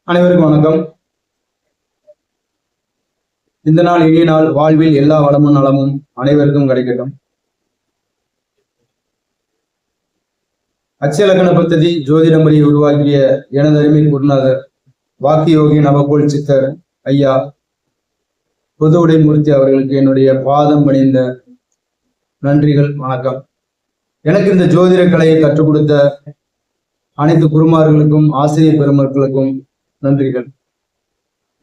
அனைவருக்கும் வணக்கம். இந்த நாள் இனிய நாள், வாழ்வில் எல்லா வளமும் நலமும் அனைவருக்கும் கிடைக்கட்டும். அச்சலக்கண பத்ததி ஜோதிடமுறை உருவாக்கிய எனது அருமை குருநாதர் வாக்கியோகி நவகோல் சித்தர் ஐயா புதுவுடை மூர்த்தி அவர்களுக்கு என்னுடைய பாதம் பணிந்த நன்றிகள், வணக்கம். எனக்கு இந்த ஜோதிட கலையை கற்றுக் கொடுத்த அனைத்து குருமார்களுக்கும் ஆசிரியர் பெருமக்களுக்கும் நன்றிகள்.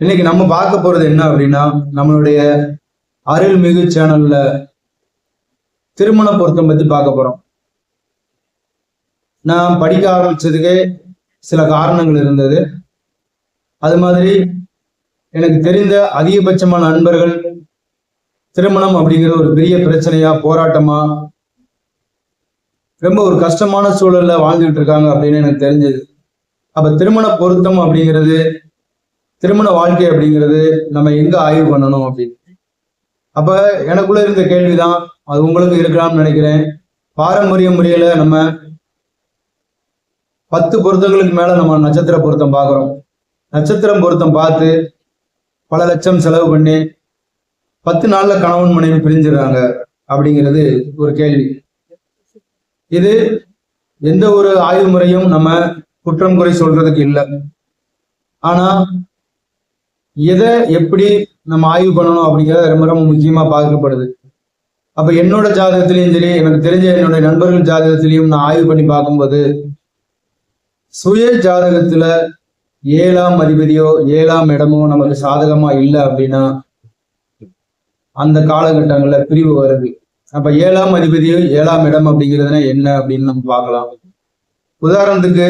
இன்னைக்கு நம்ம பார்க்க போறது என்ன அப்படின்னா, நம்மளுடைய அருள்மிகு சேனல்ல திருமண பொருத்தம் பத்தி பார்க்க போறோம். நான் படிக்க ஆரம்பிச்சதுக்கே சில காரணங்கள் இருந்தது. அது மாதிரி எனக்கு தெரிந்த அதிகபட்சமான நண்பர்கள் திருமணம் அப்படிங்கிற ஒரு பெரிய பிரச்சனையா, போராட்டமா, ரொம்ப ஒரு கஷ்டமான சூழல்ல வாழ்ந்துட்டு இருக்காங்க அப்படின்னு எனக்கு தெரிஞ்சது. அப்ப திருமண பொருத்தம் அப்படிங்கிறது, திருமண வாழ்க்கை அப்படிங்கிறது நம்ம எங்க ஆய்வு பண்ணணும் அப்படின்னு அப்ப எனக்குள்ள இருந்த கேள்விதான், அது உங்களுக்கு இருக்கலாம்னு நினைக்கிறேன். பாரம்பரிய முறையில நம்ம 10 பொருத்தங்களுக்கு மேல நம்ம நட்சத்திர பொருத்தம் பார்க்கிறோம். நட்சத்திரம் பொருத்தம் பார்த்து பல லட்சம் செலவு பண்ணி 10 நாள்ல கணவன் மனைவி பிரிஞ்சிடறாங்க அப்படிங்கிறது ஒரு கேள்வி. இது எந்த ஒரு ஆய்வு முறையும் நம்ம குற்றம் குறை சொல்றதுக்கு இல்லை. ஆனா எதை எப்படி நம்ம ஆய்வு பண்ணணும் அப்படிங்கிறத ரொம்ப ரொம்ப முக்கியமா பார்க்கப்படுது. அப்ப என்னோட ஜாதகத்திலையும் சரி, எனக்கு தெரிஞ்ச என்னுடைய நண்பர்கள் ஜாதகத்திலையும் நான் ஆய்வு பண்ணி பார்க்கும்போது, சுய ஜாதகத்துல 7ஆம் அதிபதியோ 7ஆம் இடமோ நமக்கு சாதகமா இல்லை அப்படின்னா அந்த காலகட்டங்கள்ல பிரிவு வருது. அப்ப 7ஆம் அதிபதியோ 7ஆம் இடம் அப்படிங்கிறதுனா என்ன அப்படின்னு நம்ம பார்க்கலாம். உதாரணத்துக்கு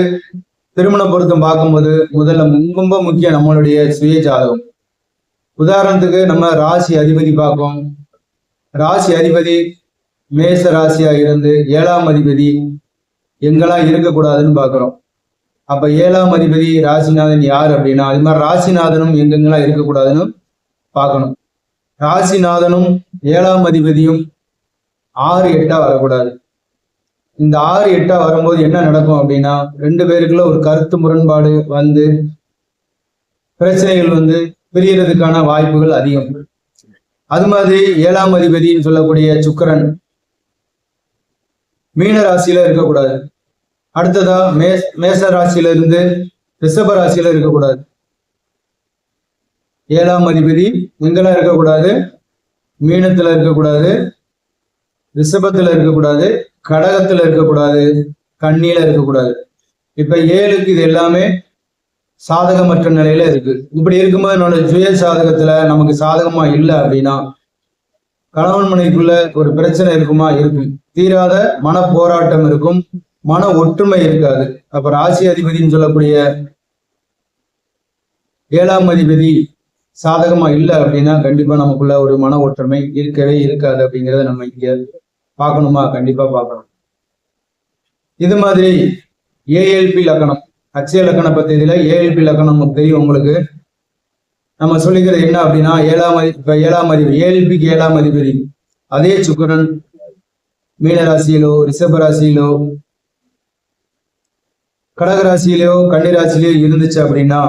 திருமண பொருத்தம் பார்க்கும்போது முதல்ல ரொம்ப முக்கியம் நம்மளுடைய சுய ஜாதகம். உதாரணத்துக்கு நம்ம ராசி அதிபதி பார்ப்போம். ராசி அதிபதி மேச ராசியா இருந்து 7ஆம் அதிபதி எங்கெல்லாம் இருக்கக்கூடாதுன்னு பார்க்கிறோம். அப்ப 7ஆம் அதிபதி ராசிநாதன் யார் அப்படின்னா, அது மாதிரி ராசிநாதனும் எங்கெங்கெல்லாம் இருக்கக்கூடாதுன்னு பார்க்கணும். ராசிநாதனும் 7ஆம் அதிபதியும் 6, 8 வரக்கூடாது. இந்த 6, 8 வரும்போது என்ன நடக்கும் அப்படின்னா, 2 பேருக்குள்ள ஒரு கருத்து முரண்பாடு வந்து பிரச்சனைகள் வந்து பிரியறதுக்கான வாய்ப்புகள் அதிகம். அது மாதிரி 7ஆம் அதிபதினு சொல்லக்கூடிய சுக்கிரன் மீன ராசியில இருக்கக்கூடாது. அடுத்ததா மேச ராசியில இருந்து ரிஷப ராசியில இருக்கக்கூடாது. 7ஆம் அதிபதி எங்கெல்லாம் இருக்கக்கூடாது? மீனத்துல இருக்கக்கூடாது, ரிஷபத்துல இருக்கக்கூடாது, கடகத்துல இருக்கக்கூடாது, கன்னியில இருக்கக்கூடாது. இப்ப 7க்கு இது எல்லாமே சாதகமற்ற நிலையில இருக்கு. இப்படி இருக்கும்போது என்னோட சுய சாதகத்துல நமக்கு சாதகமா இல்லை அப்படின்னா கணவன் மனைவிக்குள்ள ஒரு பிரச்சனை இருக்குமா? இருக்கும். தீராத மன போராட்டம் இருக்கும், மன ஒற்றுமை இருக்காது. அப்ப ராசி அதிபதினு சொல்லக்கூடிய 7ஆம் அதிபதி சாதகமா இல்லை அப்படின்னா கண்டிப்பா நமக்குள்ள ஒரு மன ஒற்றுமை இருக்கவே இருக்காது. அப்படிங்கிறத நம்ம இங்க பார்க்கணுமா? கண்டிப்பா பார்க்கணும். இது மாதிரி ஏஎல்பி லக்கணம், அச்சய லக்கண பத்தியில ஏஎல்பி லக்கணம் தெரியும் உங்களுக்கு. நம்ம சொல்லிக்கிறது என்ன அப்படின்னா, 7ஆம் அதிபதி ஏஎல்பிக்கு 7ஆம் அதிபதி அதே சுக்கிரன் மீனராசியிலோ ரிஷப ராசியிலோ கடகராசியிலோ கன்னிராசியிலோ இருந்துச்சு அப்படின்னா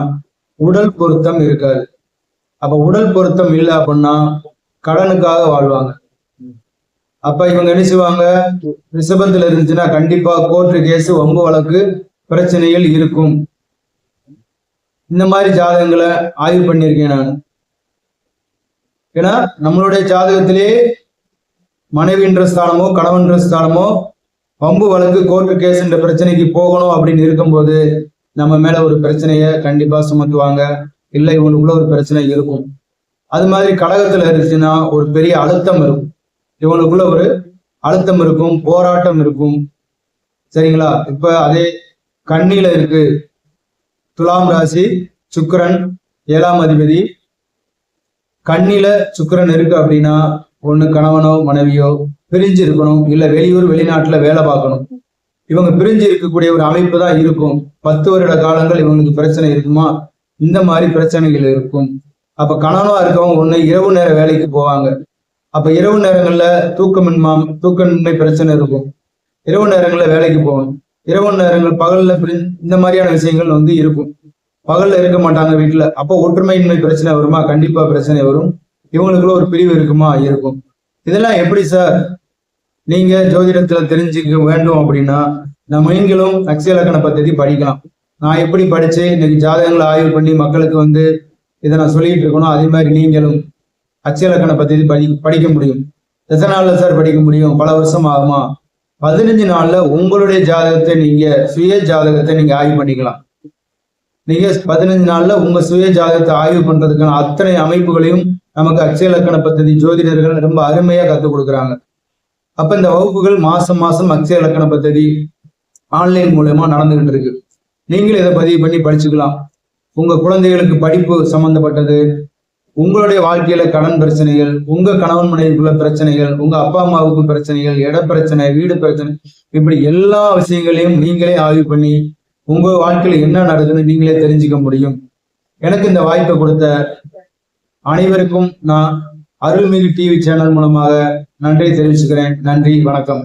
உடல் பொருத்தம் இருக்காது. அப்ப உடல் பொருத்தம் இல்லை அப்படின்னா கடனுக்காக வாழ்வாங்க. அப்ப இவங்க என்ன செய்வாங்க? ரிஷபத்துல இருந்துச்சுன்னா கண்டிப்பா கோர்ட்டு கேஸ், வம்பு வழக்கு, பிரச்சனைகள் இருக்கும். இந்த மாதிரி ஜாதகங்களை ஆய்வு பண்ணியிருக்கேன் நான். ஏன்னா நம்மளுடைய ஜாதகத்திலே மனைவின்ற ஸ்தானமோ கணவன்ற ஸ்தானமோ வம்பு வழக்கு, கோர்ட்டு கேஸ்ன்ற பிரச்சனைக்கு போகணும் அப்படின்னு இருக்கும்போது நம்ம மேல ஒரு பிரச்சனைய கண்டிப்பா சுமத்துவாங்க. இல்லை இவங்களுக்குள்ள ஒரு பிரச்சனை இருக்கும். அது மாதிரி கடகத்துல இருந்துச்சுன்னா ஒரு பெரிய அழுத்தம் இருக்கும். இவங்களுக்குள்ள ஒரு அழுத்தம் இருக்கும், போராட்டம் இருக்கும். சரிங்களா? இப்ப அதே கன்னியில இருக்கு துலாம் ராசி, சுக்கிரன் 7ஆம் அதிபதி. கன்னியில சுக்கிரன் இருக்கு அப்படின்னா ஒண்ணு கணவனோ மனைவியோ பிரிஞ்சு இருக்கணும், இல்ல வெளியூர் வெளிநாட்டுல வேலை பார்க்கணும். இவங்க பிரிஞ்சு இருக்கக்கூடிய ஒரு அமைப்பு தான் இருக்கும். 10 வருட காலங்கள் இவங்களுக்கு பிரச்சனை இருக்குமா? இந்த மாதிரி பிரச்சனைகள் இருக்கும். அப்ப கணவனா இருக்கவங்க ஒண்ணு இரவு நேர வேலைக்கு போவாங்க. அப்ப இரவு நேரங்கள்ல தூக்கமின்மை பிரச்சனை இருக்கும். இரவு நேரங்கள்ல வேலைக்கு போகணும். இரவு நேரங்கள் பகல்ல இந்த மாதிரியான விஷயங்கள் வந்து இருக்கும். பகல்ல இருக்க மாட்டாங்க வீட்டுல. அப்போ ஒற்றுமையின்மை பிரச்சனை வருமா? கண்டிப்பா பிரச்சனை வரும். இவங்களுக்குள்ள ஒரு பிரிவு இருக்குமா? இருக்கும். இதெல்லாம் எப்படி சார் நீங்க ஜோதிடத்துல தெரிஞ்சுக்க வேண்டும் அப்படின்னா, நீங்களும் அக்ஷய இலக்கண பத்தி படிக்கலாம். நான் எப்படி படிச்சு இன்னைக்கு ஜாதகங்களை ஆய்வு பண்ணி மக்களுக்கு இதை நான் சொல்லிட்டு இருக்கணும், அதே மாதிரி நீங்களும் அக்ஷய இலக்கண பத்தி படிக்க முடியும். எத்தனை நாள்ல சார் படிக்க முடியும்? பல வருஷம் ஆகுமா? 15 நாள்ல உங்களுடைய ஜாதகத்தை சுய ஜாதகத்தை நீங்க ஆய்வு பண்ணிக்கலாம். நீங்க 15 நாள்ல உங்க சுய ஜாதகத்தை ஆய்வு பண்றதுக்கான அத்தனை அமைப்புகளையும் நமக்கு அக்ஷய இலக்கண பத்தி ஜோதிடர்கள் ரொம்ப அருமையா கத்துக் கொடுக்குறாங்க. அப்ப இந்த வகுப்புகள் மாசம் மாசம் அக்ஷய இலக்கண பத்தி ஆன்லைன் மூலமா நடந்துகிட்டு இருக்கு. நீங்களும் இதை பதிவு பண்ணி படிச்சுக்கலாம். உங்க குழந்தைகளுக்கு படிப்பு சம்பந்தப்பட்டது, உங்களுடைய வாழ்க்கையில கடன் பிரச்சனைகள், உங்க கணவன் மனைவிக்குள்ள பிரச்சனைகள், உங்க அப்பா அம்மாவுக்கு பிரச்சனைகள், இட பிரச்சனை, வீடு பிரச்சனை, இப்படி எல்லா விஷயங்களையும் நீங்களே ஆய்வு பண்ணி உங்க வாழ்க்கையில என்ன நடக்குதுன்னு நீங்களே தெரிஞ்சுக்க முடியும். எனக்கு இந்த வாய்ப்பை கொடுத்த அனைவருக்கும் நான் அருள்மிகு டிவி சேனல் மூலமாக நன்றி தெரிவிச்சுக்கிறேன். நன்றி, வணக்கம்.